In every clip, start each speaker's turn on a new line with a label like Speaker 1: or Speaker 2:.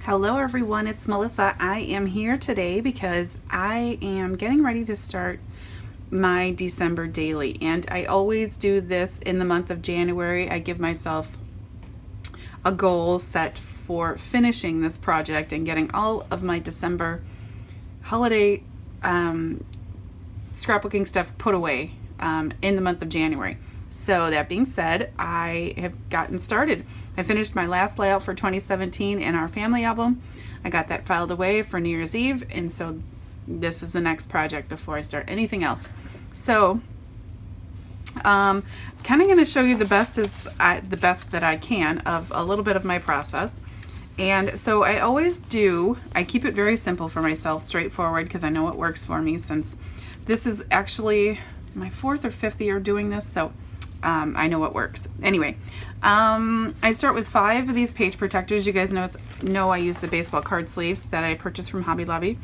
Speaker 1: Hello everyone, it's Melissa. I am here today because I am getting ready to start my December daily, and I always do this in the month of January. I give myself a goal set for finishing this project and getting all of my December holiday scrapbooking stuff put away in the month of January. So that being said, I have gotten started. I finished my last layout for 2017 in our family album. I got that filed away for New Year's Eve, and so this is the next project before I start anything else. So kind of going to show you the best that I can of a little bit of my process. And so I always do, I keep it very simple for myself, straightforward, because I know it works for me, since this is actually my 4th or 5th year doing this, so I know what works. Anyway, I start with 5 of these page protectors. You guys know I use the baseball card sleeves that I purchased from Hobby Lobby.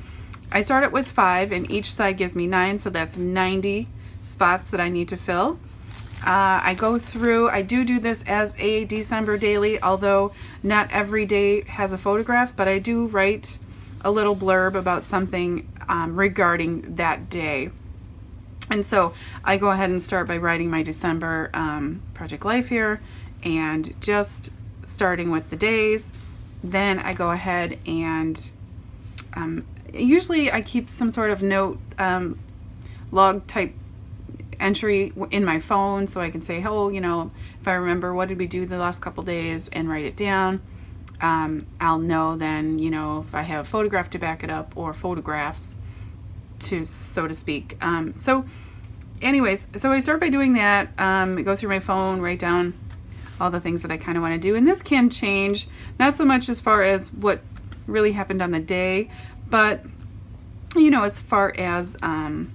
Speaker 1: I start it with 5, and each side gives me 9, so that's 90 spots that I need to fill. I go through, I do this as a December daily, although not every day has a photograph, but I do write a little blurb about something regarding that day. And so I go ahead and start by writing my December project life here, and just starting with the days. Then I go ahead and usually I keep some sort of note, log type entry in my phone, so I can say, oh, if I remember what did we do the last couple days, and write it down. I'll know then, if I have a photograph to back it up, or photographs, so to speak. So anyways, so I start by doing that. Go through my phone, write down all the things that I kind of want to do. And this can change, not so much as far as what really happened on the day, but, as far as, the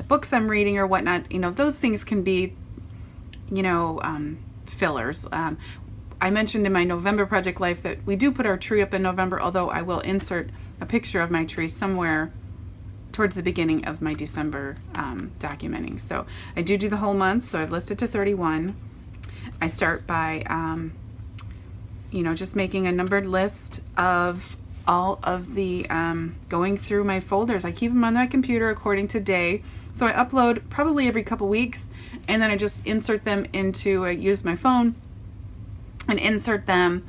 Speaker 1: books I'm reading or whatnot, those things can be, fillers. I mentioned in my November project life that we do put our tree up in November, although I will insert a picture of my tree somewhere towards the beginning of my December documenting. So I do the whole month, so I've listed to 31. I start by, just making a numbered list of all of the, going through my folders. I keep them on my computer according to day. So I upload probably every couple weeks, and then I just insert them into, I use my phone and insert them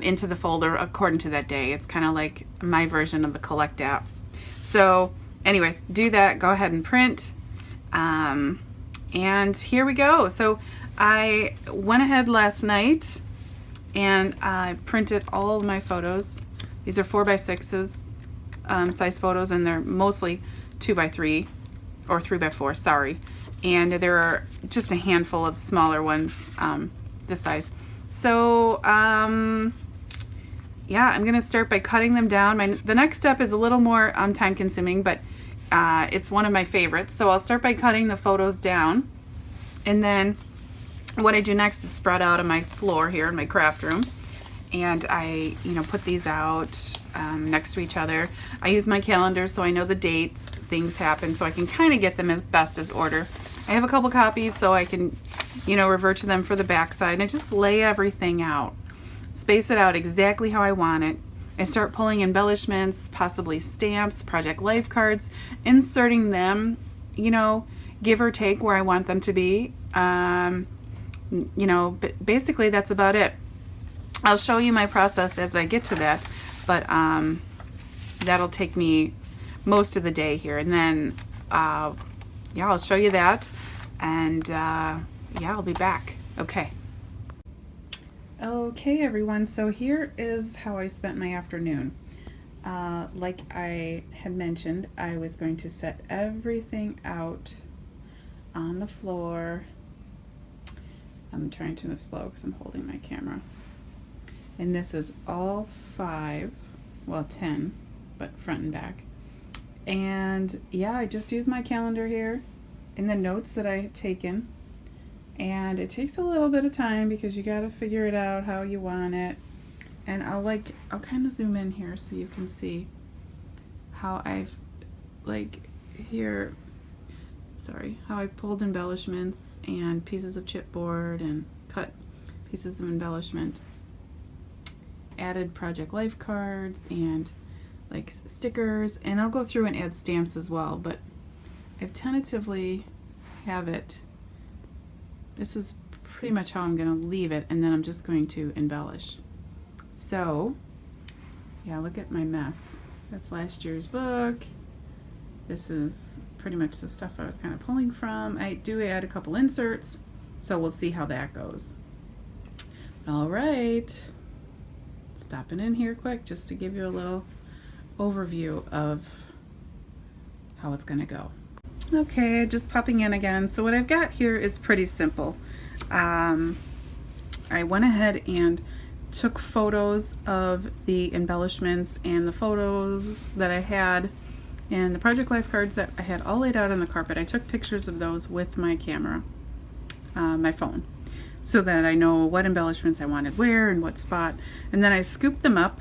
Speaker 1: into the folder according to that day. It's kind of like my version of the Collect app. So anyways, do that, go ahead and print. And here we go. So I went ahead last night and I printed all of my photos. These are 4x6s size photos, and they're mostly 2x3 or 3x4, sorry. And there are just a handful of smaller ones this size. So yeah, I'm gonna start by cutting them down. The next step is a little more time consuming, but it's one of my favorites. So I'll start by cutting the photos down, and then what I do next is spread out on my floor here in my craft room, and I put these out next to each other. I use my calendar so I know the dates things happen, so I can kind of get them as best as order. I have a couple copies so I can revert to them for the back side, and I just lay everything out, space it out exactly how I want it. I start pulling embellishments, possibly stamps, project life cards, inserting them, give or take where I want them to be. But basically that's about it. I'll show you my process as I get to that, but that'll take me most of the day here, and then yeah, I'll show you that, and yeah, I'll be back. Okay, everyone, so here is how I spent my afternoon. Like I had mentioned, I was going to set everything out on the floor. I'm trying to move slow because I'm holding my camera. And this is all 5, well 10, but front and back. And yeah, I just use my calendar here and the notes that I had taken. And it takes a little bit of time because you got to figure it out how you want it. And I'll kind of zoom in here so you can see how I've how I've pulled embellishments and pieces of chipboard and cut pieces of embellishment. added Project Life cards and like stickers, and I'll go through and add stamps as well, but I've tentatively have it. This is pretty much how I'm going to leave it, and then I'm just going to embellish. So yeah, look at my mess. That's last year's book. This is pretty much the stuff I was kind of pulling from. I do add a couple inserts, so we'll see how that goes. All right, stopping in here quick just to give you a little overview of how it's going to go. Okay, just popping in again. So what I've got here is pretty simple. I went ahead and took photos of the embellishments and the photos that I had and the Project Life cards that I had all laid out on the carpet. I took pictures of those with my camera, my phone, so that I know what embellishments I wanted where and what spot. And then I scooped them up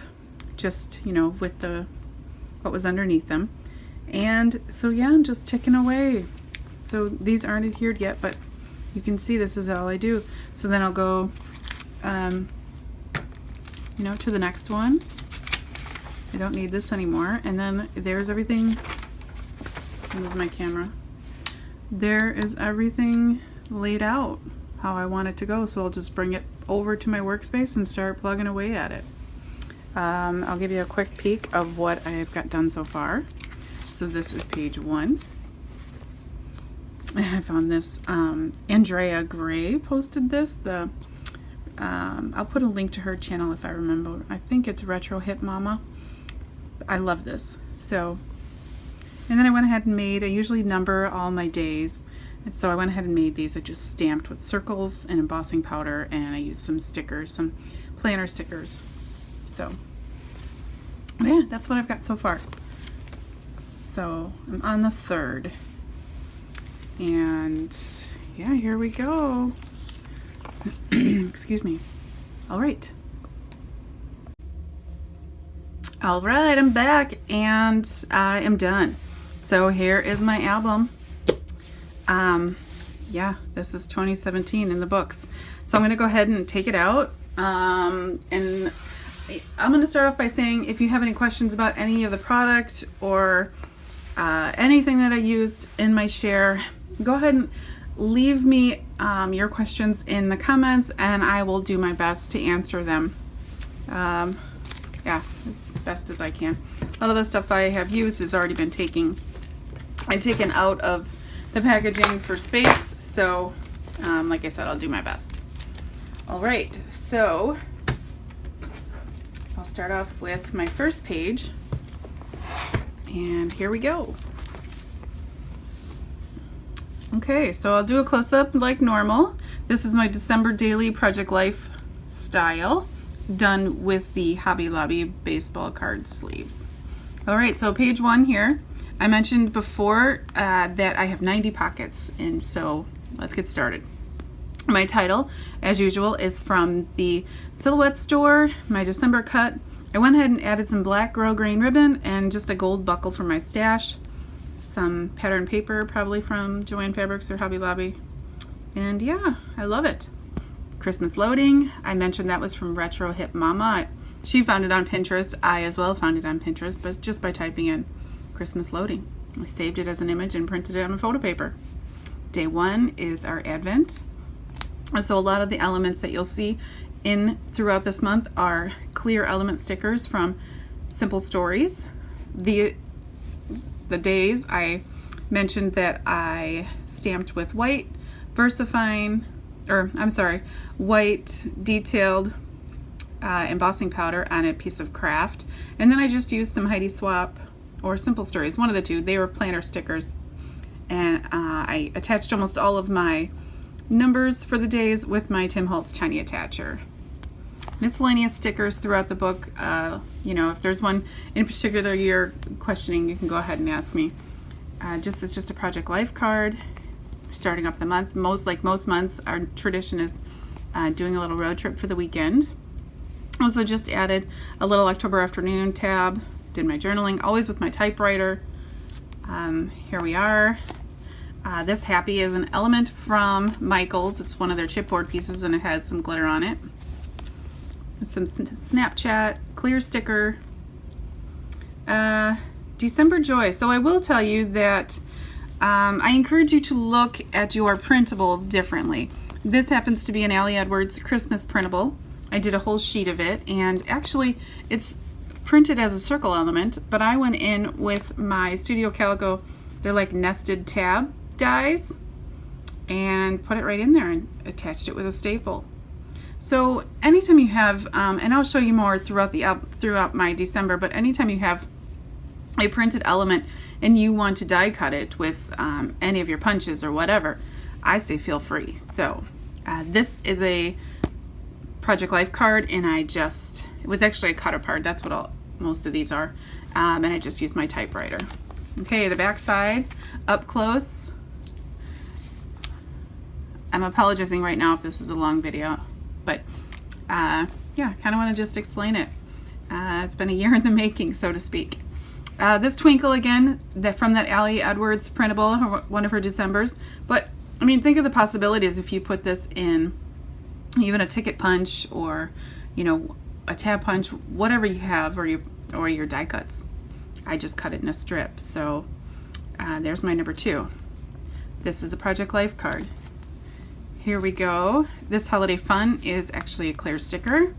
Speaker 1: just, you know, with the what was underneath them. And so yeah, I'm just ticking away. So these aren't adhered yet, but you can see this is all I do. So then I'll go you know, to the next one. I don't need this anymore. And then there's everything. Move my camera. There is everything laid out how I want it to go. So I'll just bring it over to my workspace and start plugging away at it. I'll give you a quick peek of what I've got done so far. So this is page 1. I found this, Andrea Gray posted this. I'll put a link to her channel if I remember. I think it's Retro Hip Mama. I love this. So, and then I went ahead and made, I usually number all my days. And so I went ahead and made these. I just stamped with circles and embossing powder, and I used some stickers, some planner stickers. So, yeah, that's what I've got so far. So I'm on the 3rd. And yeah, here we go. Excuse me. All right, I'm back and I am done. So here is my album. Yeah, this is 2017 in the books. So I'm going to go ahead and take it out. And I'm going to start off by saying, if you have any questions about any of the product or anything that I used in my share, go ahead and leave me your questions in the comments, and I will do my best to answer them. Yeah, as best as I can. A lot of the stuff I have used has already been taken out of the packaging for space, so like I said, I'll do my best. All right, so I'll start off with my first page, and here we go. Okay, so I'll do a close-up like normal. This is my December daily Project Life style, done with the Hobby Lobby baseball card sleeves. All right, so page 1 here. I mentioned before that I have 90 pockets, and so let's get started. My title, as usual, is from the Silhouette store, my December cut. I went ahead and added some black grosgrain ribbon and just a gold buckle for my stash. Some pattern paper, probably from Joann Fabrics or Hobby Lobby. And yeah, I love it. Christmas loading, I mentioned that was from Retro Hip Mama. She found it on Pinterest. I as well found it on Pinterest, but just by typing in Christmas loading. I saved it as an image and printed it on a photo paper. Day 1 is our Advent. And so a lot of the elements that you'll see in throughout this month are clear element stickers from Simple Stories. The days I mentioned that I stamped with white white detailed embossing powder on a piece of craft, and then I just used some Heidi Swap or Simple Stories, one of the two. They were planner stickers, and I attached almost all of my numbers for the days with my Tim Holtz Tiny Attacher. Miscellaneous stickers throughout the book. You know, if there's one in particular you're questioning, you can go ahead and ask me. It's just a Project Life card. Starting up the month. Most months, our tradition is doing a little road trip for the weekend. Also just added a little October afternoon tab. Did my journaling, always with my typewriter. Here we are. This Happy is an element from Michaels. It's one of their chipboard pieces, and it has some glitter on it. some Snapchat, clear sticker, December Joy. So I will tell you that I encourage you to look at your printables differently. This happens to be an Allie Edwards Christmas printable. I did a whole sheet of it, and actually it's printed as a circle element, but I went in with my Studio Calico, they're like nested tab dies, and put it right in there and attached it with a staple. So anytime you have, and I'll show you more throughout my December, but anytime you have a printed element and you want to die cut it with any of your punches or whatever, I say feel free. So this is a Project Life card, and it was actually a cut apart. That's what most of these are. And I just used my typewriter. Okay, the back side, up close. I'm apologizing right now if this is a long video, but yeah, kind of want to just explain it. It's been a year in the making, so to speak. This twinkle again, from that Allie Edwards printable, one of her Decembers. But I mean, think of the possibilities if you put this in even a ticket punch, or a tab punch, whatever you have, or your die cuts. I just cut it in a strip. So there's my number 2. This is a Project Life card. Here we go. This holiday fun is actually a clear sticker.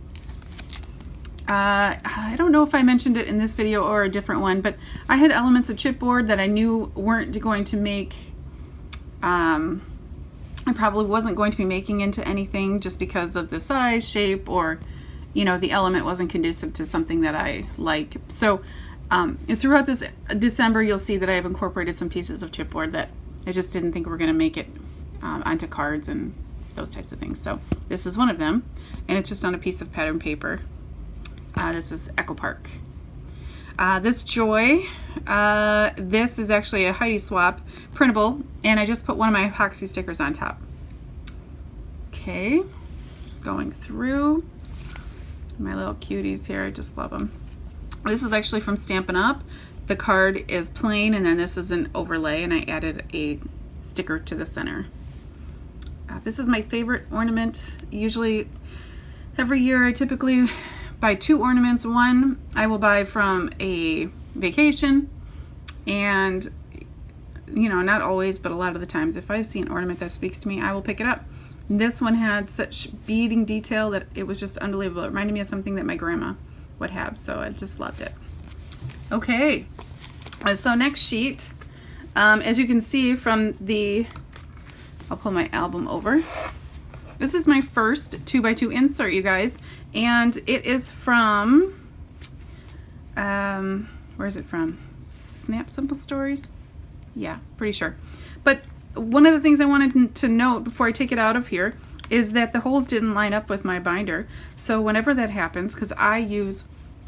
Speaker 1: I don't know if I mentioned it in this video or a different one, but I had elements of chipboard that I knew weren't going to make, I probably wasn't going to be making into anything just because of the size, shape, or the element wasn't conducive to something that I like. So throughout this December, you'll see that I have incorporated some pieces of chipboard that I just didn't think were going to make it onto cards and those types of things. So this is one of them, and it's just on a piece of pattern paper. This is Echo Park. This Joy, this is actually a Heidi Swap printable, and I just put one of my epoxy stickers on top. Okay, just going through my little cuties here. I just love them. This is actually from Stampin' Up. The card is plain, and then this is an overlay, and I added a sticker to the center. This is my favorite ornament. Usually every year I typically buy 2 ornaments. One I will buy from a vacation, and not always, but a lot of the times if I see an ornament that speaks to me, I will pick it up. This one had such beading detail that it was just unbelievable. It reminded me of something that my grandma would have, so I just loved it. Okay, so next sheet, as you can see from I'll pull my album over. This is my first 2x2 insert, you guys, and it is from, where is it from? Snap Simple Stories? Yeah, pretty sure. But one of the things I wanted to note before I take it out of here is that the holes didn't line up with my binder. So whenever that happens, because I use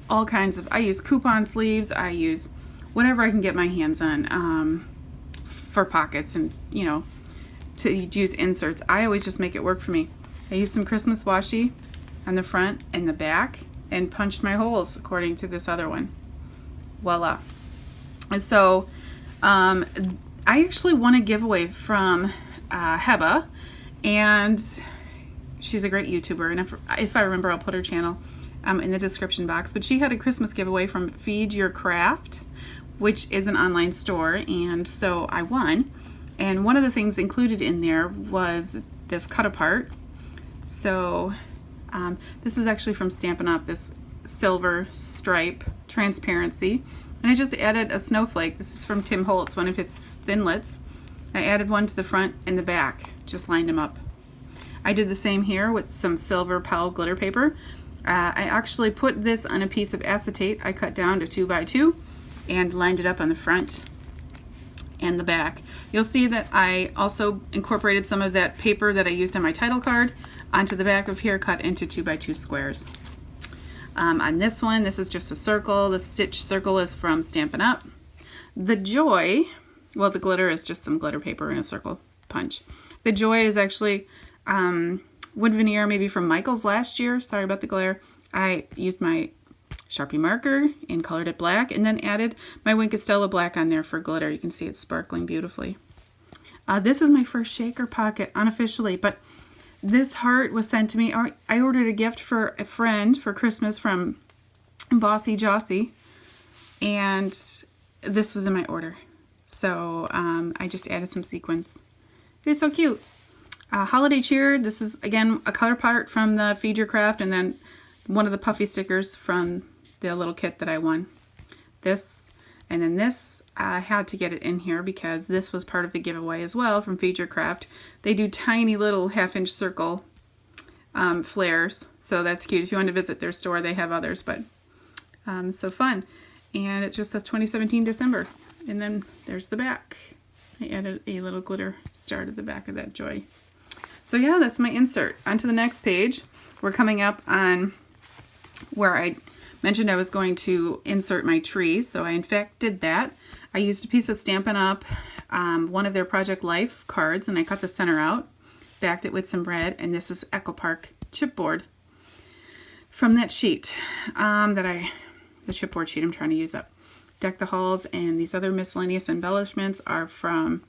Speaker 1: I use coupon sleeves, I use whatever I can get my hands on for pockets and, to use inserts. I always just make it work for me. I used some Christmas washi on the front and the back and punched my holes according to this other one. Voila. And so I actually won a giveaway from Heba, and she's a great YouTuber, and if I remember, I'll put her channel in the description box. But she had a Christmas giveaway from Feed Your Craft, which is an online store, and so I won. And one of the things included in there was this cut apart. So this is actually from Stampin' Up, this silver stripe transparency. And I just added a snowflake. This is from Tim Holtz, one of his thinlits. I added one to the front and the back, just lined them up. I did the same here with some silver Powell glitter paper. I actually put this on a piece of acetate I cut down to 2x2 and lined it up on the front and the back. You'll see that I also incorporated some of that paper that I used on my title card onto the back of here, cut into 2x2 squares. On this one, this is just a circle. The stitch circle is from Stampin' Up. The Joy, well, the glitter is just some glitter paper in a circle punch. The Joy is actually wood veneer, maybe from Michael's last year. Sorry about the glare. I used my Sharpie marker and colored it black, and then added my Wink Estella black on there for glitter. You can see it's sparkling beautifully. This is my first shaker pocket unofficially, but This heart was sent to me. I ordered a gift for a friend for Christmas from Bossy Jossie, and this was in my order. So I just added some sequins. It's so cute. Holiday Cheer. This is, again, a color part from the Feed Your Craft, and then one of the puffy stickers from the little kit that I won. This, and then this, I had to get it in here because this was part of the giveaway as well from Feed Your Craft. They do tiny little half-inch circle flares, so that's cute. If you want to visit their store, they have others, but so fun. And it just says 2017 December. And then there's the back. I added a little glitter star to the back of that joy. So yeah, that's my insert. On to the next page. We're coming up on where I mentioned I was going to insert my tree. So I in fact did that. I used a piece of Stampin' Up, one of their Project Life cards, and I cut the center out, backed it with some red, and this is Echo Park chipboard from that sheet the chipboard sheet I'm trying to use up. Deck the Halls and these other miscellaneous embellishments are from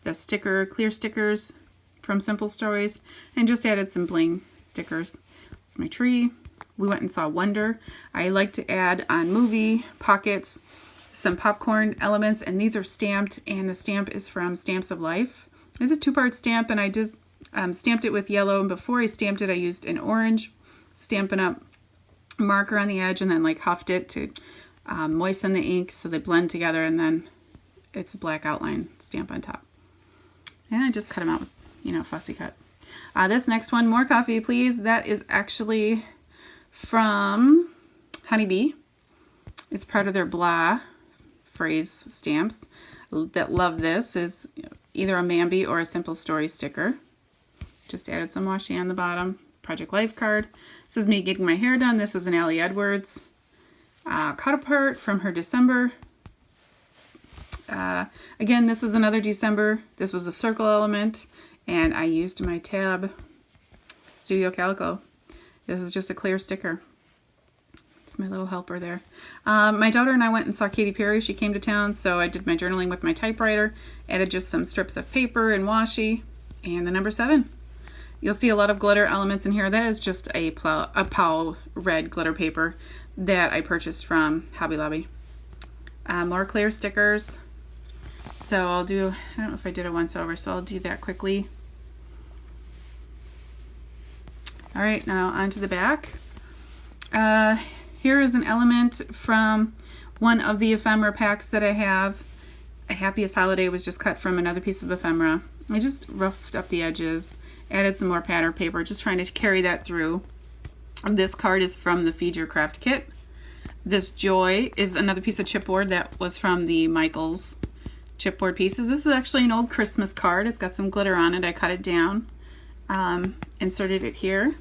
Speaker 1: the clear stickers from Simple Stories, and just added some bling stickers. It's my tree. We went and saw Wonder. I like to add on movie pockets some popcorn elements, and these are stamped, and the stamp is from Stamps of Life. It's a 2-part stamp, and I just stamped it with yellow, and before I stamped it I used an orange Stampin' Up marker on the edge, and then like huffed it to moisten the ink so they blend together, and then it's a black outline stamp on top. And I just cut them out with, fussy cut. This next one, More Coffee Please, that is actually from Honeybee. It's part of their blah phrase stamps. That love this is either a Mambi or a Simple Story sticker. Just added some washi on the bottom. Project Life card. This is me getting my hair done. This is an Allie Edwards cut apart from her December. Again, this is another December. This was a circle element, and I used my tab Studio Calico. This is just a clear sticker. It's my little helper there. My daughter and I went and saw Katy Perry. She came to town, so I did my journaling with my typewriter. Added just some strips of paper and washi, and the number 7. You'll see a lot of glitter elements in here. That is just a Pow red glitter paper that I purchased from Hobby Lobby. More clear stickers. So I'll do, I don't know if I did it once over, so I'll do that quickly. All right, now onto the back. Here is an element from one of the ephemera packs that I have. A Happiest Holiday was just cut from another piece of ephemera. I just roughed up the edges. Added some more pattern paper, just trying to carry that through. This card is from the Feed Your Craft kit. This Joy is another piece of chipboard that was from the Michaels chipboard pieces. This is actually an old Christmas card. It's got some glitter on it. I cut it down, inserted it here.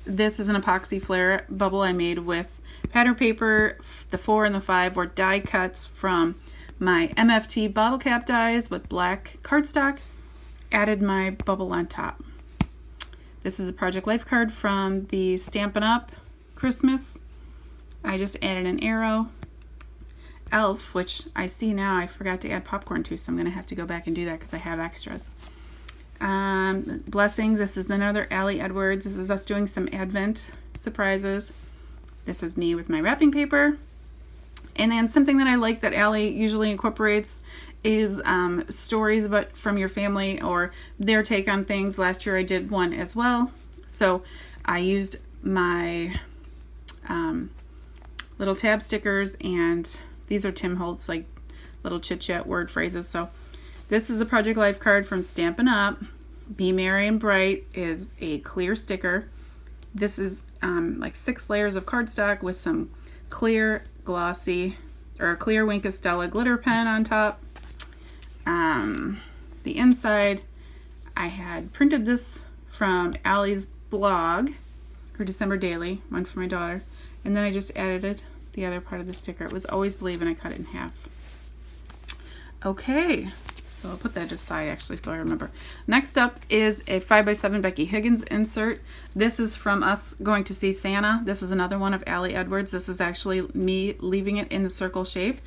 Speaker 1: This is an epoxy flare bubble I made with pattern paper. The 4 and the 5 were die cuts from my MFT bottle cap dies with black cardstock. Added my bubble on top. This is a Project Life card from the Stampin' Up Christmas. I just added an arrow. Elf, which I see now I forgot to add popcorn to, so I'm going to have to go back and do that because I have extras. Blessings, this is another Allie Edwards. This is us doing some Advent surprises. This is me with my wrapping paper. And then something that I like that Allie usually incorporates is stories but from your family or their take on things. Last year I did one as well. So I used my little tab stickers, and these are Tim Holtz like little chit chat word phrases. So this is a Project Life card from Stampin' Up. Be Merry and Bright is a clear sticker. This is like 6 layers of cardstock with some clear glossy or clear Wink of Stella glitter pen on top. The inside, I had printed this from Allie's blog, her December daily, one for my daughter, and then I just added the other part of the sticker. It was Always Believe, and I cut it in half. Okay, so I'll put that aside actually so I remember. Next up is a 5x7 Becky Higgins insert. This is from us going to see Santa. This is another one of Allie Edwards. This is actually me leaving it in the circle shape,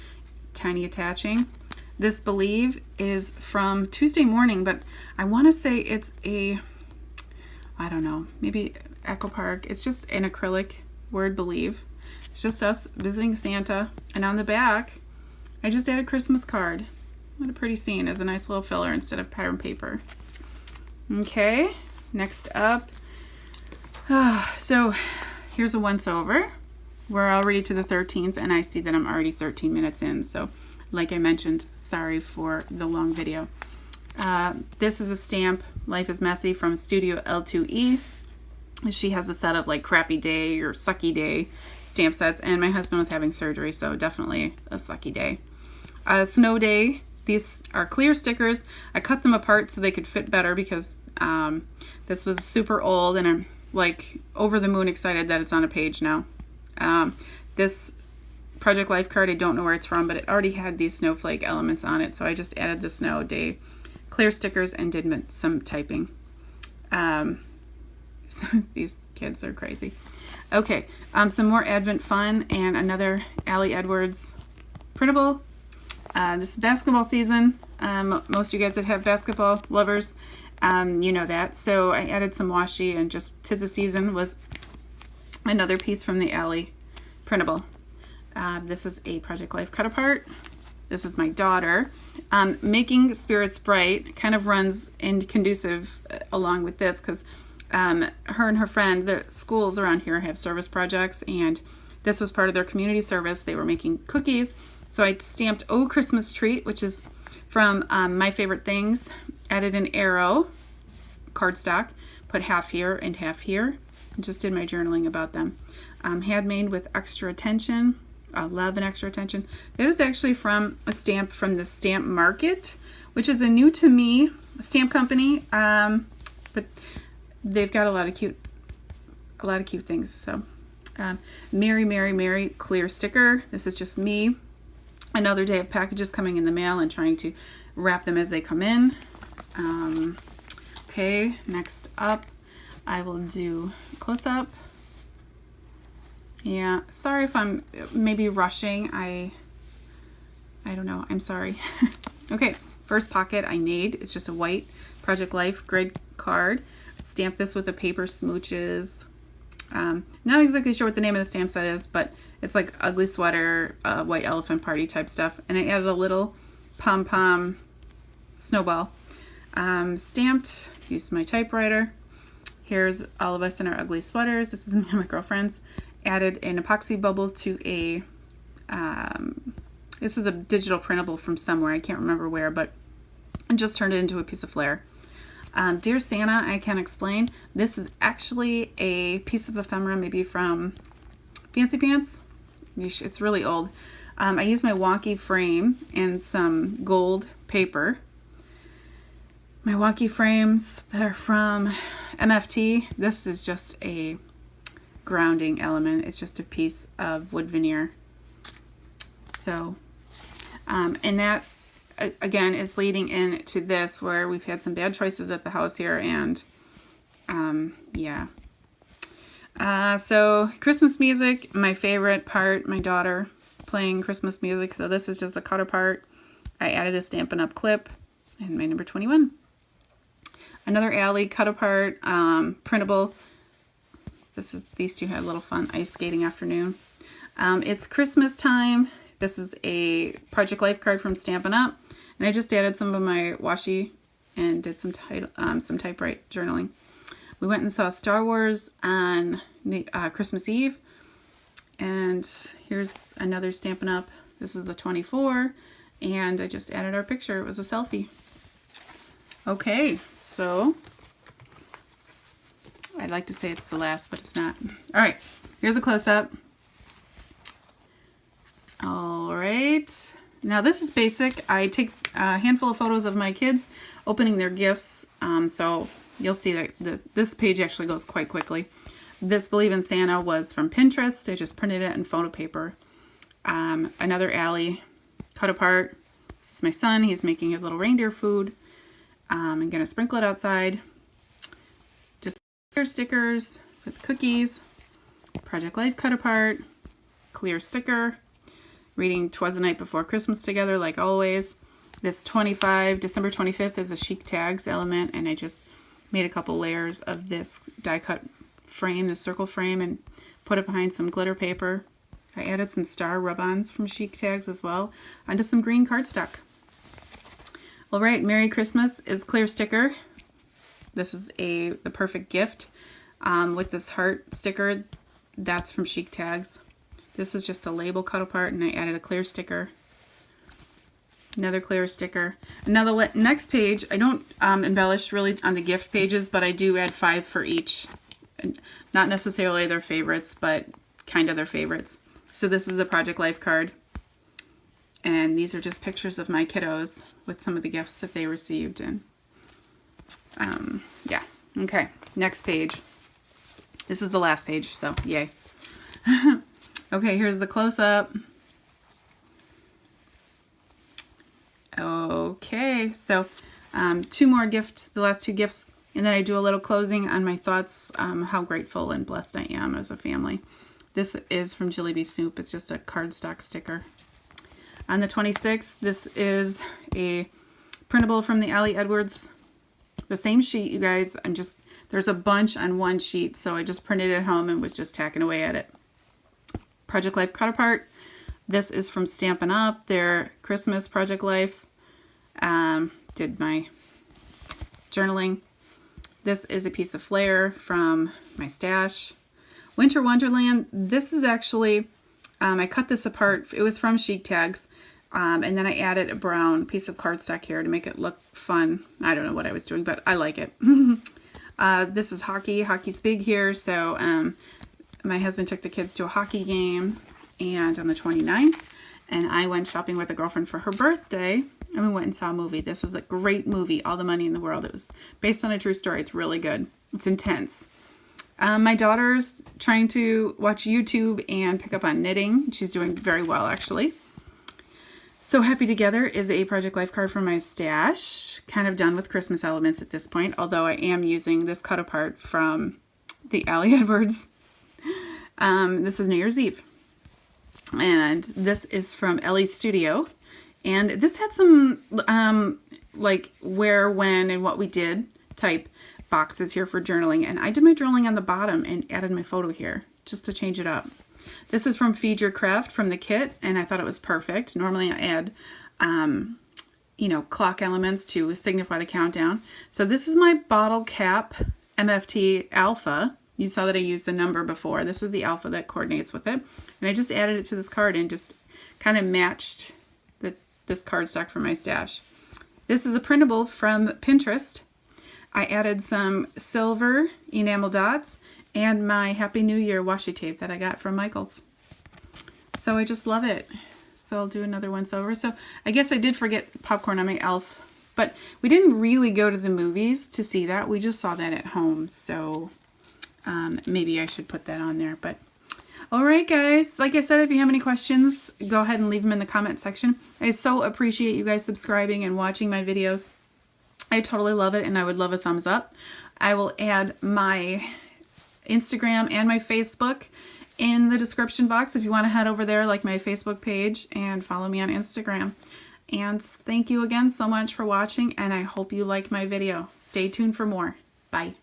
Speaker 1: tiny attaching. This Believe is from Tuesday Morning, but I want to say it's a I don't know, maybe Echo Park. It's just an acrylic word believe. It's just us visiting Santa. And on the back, I just added a Christmas card. What a pretty scene as a nice little filler instead of pattern paper. Okay, next up. So here's a once over. We're already to the 13th and I see that I'm already 13 minutes in. So like I mentioned, sorry for the long video. This is a stamp, Life is Messy, from Studio L2E. She has a set of like Crappy Day or Sucky Day stamp sets, and my husband was having surgery, so definitely a sucky day. Snow Day, these are clear stickers. I cut them apart so they could fit better because this was super old, and I'm like over the moon excited that it's on a page now. This Project Life card, I don't know where it's from, but it already had these snowflake elements on it, so I just added the Snow Day clear stickers and did some typing. So these kids are crazy. Okay, some more Advent fun and another Allie Edwards printable. This is basketball season. Most of you guys that have basketball lovers, you know that. So I added some washi, and just 'tis the season was another piece from the Allie printable. This is a Project Life cut apart. This is my daughter. Making Spirits Bright kind of runs in conducive along with this because her and her friend, the schools around here have service projects, and this was part of their community service. They were making cookies. So I stamped Oh Christmas Treat, which is from My Favorite Things, added an arrow, cardstock, put half here and half here, and just did my journaling about them. Handmade with extra attention. Love and extra attention. That is actually from a stamp from the Stamp Market, which is a new to me stamp company, but they've got a lot of cute things. So Merry Merry Merry clear sticker. This is just me. Another day of packages coming in the mail and trying to wrap them as they come in. Okay, next up I will do close up. Yeah, sorry if I'm maybe rushing. I don't know. I'm sorry. Okay, first pocket I made. It's just a white Project Life grid card. Stamp this with the paper smooches. Not exactly sure what the name of the stamp set is, but it's like ugly sweater, white elephant party type stuff. And I added a little pom-pom snowball. Stamped, used my typewriter. Here's all of us in our ugly sweaters. This is me and my girlfriends. Added an epoxy bubble to a, this is a digital printable from somewhere, I can't remember where, but I just turned it into a piece of flair. Dear Santa, I Can't Explain. This is actually a piece of ephemera, maybe from Fancy Pants. It's really old. I used my wonky frame and some gold paper. My wonky frames that are from MFT. This is just a grounding element. It's just a piece of wood veneer. So, and that again is leading into this where we've had some bad choices at the house here, and yeah. So Christmas music, my favorite part, my daughter playing Christmas music. So this is just a cut apart. I added a Stampin' Up clip and my number 21. Another Allie cut apart, printable. These two had a little fun ice skating afternoon. It's Christmas time. This is a Project Life card from Stampin' Up. And I just added some of my washi and did some typewrite journaling. We went and saw Star Wars on Christmas Eve. And here's another Stampin' Up. This is the 24. And I just added our picture. It was a selfie. Okay, so I'd like to say it's the last, but it's not. All right, here's a close-up. All right, now this is basic. I take a handful of photos of my kids opening their gifts, so you'll see that this page actually goes quite quickly. This Believe in Santa was from Pinterest. I just printed it in photo paper. Another Allie cut apart. This is my son. He's making his little reindeer food. I'm going to sprinkle it outside. Just stickers with cookies. Project Life cut apart. Clear sticker. Reading 'Twas the Night Before Christmas together like always. This December 25th is a chic tags element, and I just made a couple layers of this die cut frame, this circle frame, and put it behind some glitter paper. I added some star rub-ons from Chic Tags as well onto some green cardstock. All right, Merry Christmas is clear sticker. This is the perfect gift with this heart sticker. That's from Chic Tags. This is just a label cut apart, and I added a clear sticker. Another clear sticker. Another next page. I don't embellish really on the gift pages, but I do add 5 for each. Not necessarily their favorites, but kind of their favorites. So this is a Project Life card. And these are just pictures of my kiddos with some of the gifts that they received. And yeah. Okay, next page. This is the last page, so yay. Okay, here's the close-up. Okay, so the last two gifts, and then I do a little closing on my thoughts, how grateful and blessed I am as a family. This is from Jilly Bee Snoop. It's just a cardstock sticker. On the 26th, this is a printable from the Allie Edwards. The same sheet, you guys. There's a bunch on one sheet, so I just printed it at home and was just tacking away at it. Project Life cut apart. This is from Stampin' Up, their Christmas Project Life. Did my journaling. This is a piece of flair from my stash. Winter Wonderland. This is actually, I cut this apart. It was from Chic Tags. And then I added a brown piece of cardstock here to make it look fun. I don't know what I was doing, but I like it. This is hockey. Hockey's big here, so my husband took the kids to a hockey game and on the 29th, and I went shopping with a girlfriend for her birthday, and we went and saw a movie. This is a great movie, All the Money in the World. It was based on a true story. It's really good. It's intense. My daughter's trying to watch YouTube and pick up on knitting. She's doing very well, actually. So Happy Together is a Project Life card from my stash. Kind of done with Christmas elements at this point, although I am using this cut apart from the Allie Edwards. This is New Year's Eve. And this is from Ellie's Studio. And this had some like where, when, and what we did type boxes here for journaling. And I did my journaling on the bottom and added my photo here just to change it up. This is from Feed Your Craft from the kit, and I thought it was perfect. Normally I add, you know, clock elements to signify the countdown. So this is my bottle cap MFT Alpha. You saw that I used the number before. This is the alpha that coordinates with it. And I just added it to this card and just kind of matched this cardstock from my stash. This is a printable from Pinterest. I added some silver enamel dots and my Happy New Year washi tape that I got from Michael's. So I just love it. So I'll do another once over. So I guess I did forget popcorn on my elf, but we didn't really go to the movies to see that. We just saw that at home. So maybe I should put that on there. But all right, guys. Like I said, if you have any questions, go ahead and leave them in the comment section. I so appreciate you guys subscribing and watching my videos. I totally love it, and I would love a thumbs up. I will add my Instagram and my Facebook in the description box if you want to head over there, like my Facebook page, and follow me on Instagram. And thank you again so much for watching, and I hope you like my video. Stay tuned for more. Bye.